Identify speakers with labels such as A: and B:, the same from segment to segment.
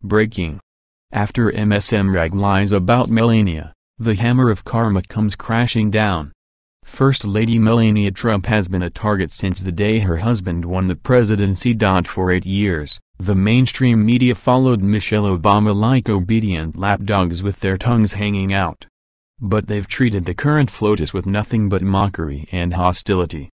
A: Breaking. After MSM rag lies about Melania, the hammer of karma comes crashing down. First Lady Melania Trump has been a target since the day her husband won the presidency. For 8 years, the mainstream media followed Michelle Obama like obedient lapdogs with their tongues hanging out. But they've treated the current FLOTUS with nothing but mockery and hostility.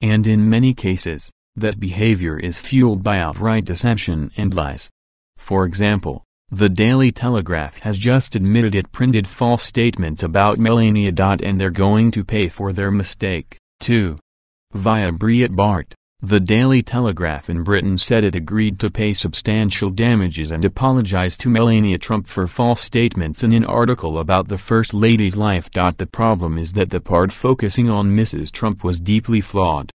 A: And in many cases, that behavior is fueled by outright deception and lies. For example, the Daily Telegraph has just admitted it printed false statements about Melania. And they're going to pay for their mistake, too. Via Breitbart, the Daily Telegraph in Britain said it agreed to pay substantial damages and apologize to Melania Trump for false statements in an article about the First Lady's life. The problem is that the part focusing on Mrs. Trump was deeply flawed.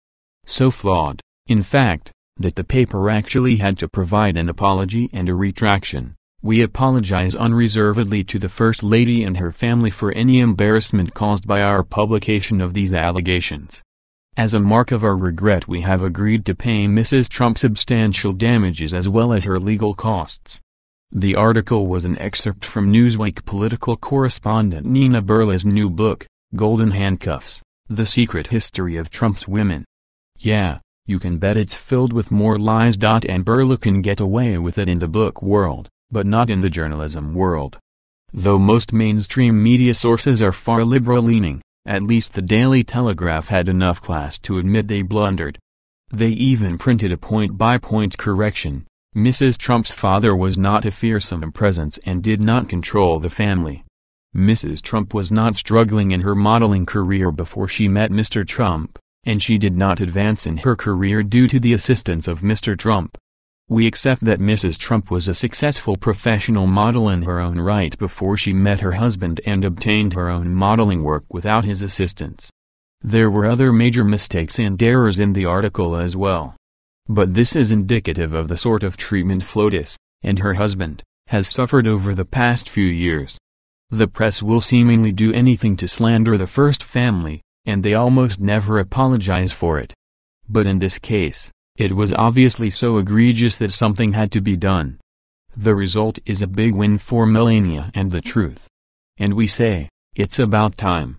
A: So flawed, in fact, that the paper actually had to provide an apology and a retraction. We apologize unreservedly to the First Lady and her family for any embarrassment caused by our publication of these allegations. As a mark of our regret, we have agreed to pay Mrs. Trump substantial damages as well as her legal costs. The article was an excerpt from Newsweek political correspondent Nina Burla's new book, Golden Handcuffs: The Secret History of Trump's Women. Yeah, you can bet it's filled with more lies. And Burla can get away with it in the book world, but not in the journalism world. Though most mainstream media sources are far liberal-leaning, at least the Daily Telegraph had enough class to admit they blundered. They even printed a point-by-point correction. Mrs. Trump's father was not a fearsome presence and did not control the family. Mrs. Trump was not struggling in her modeling career before she met Mr. Trump, and she did not advance in her career due to the assistance of Mr. Trump. We accept that Mrs. Trump was a successful professional model in her own right before she met her husband and obtained her own modeling work without his assistance. There were other major mistakes and errors in the article as well. But this is indicative of the sort of treatment FLOTUS, and her husband, has suffered over the past few years. The press will seemingly do anything to slander the first family, and they almost never apologize for it. But in this case, it was obviously so egregious that something had to be done. The result is a big win for Melania and the truth. And we say, it's about time.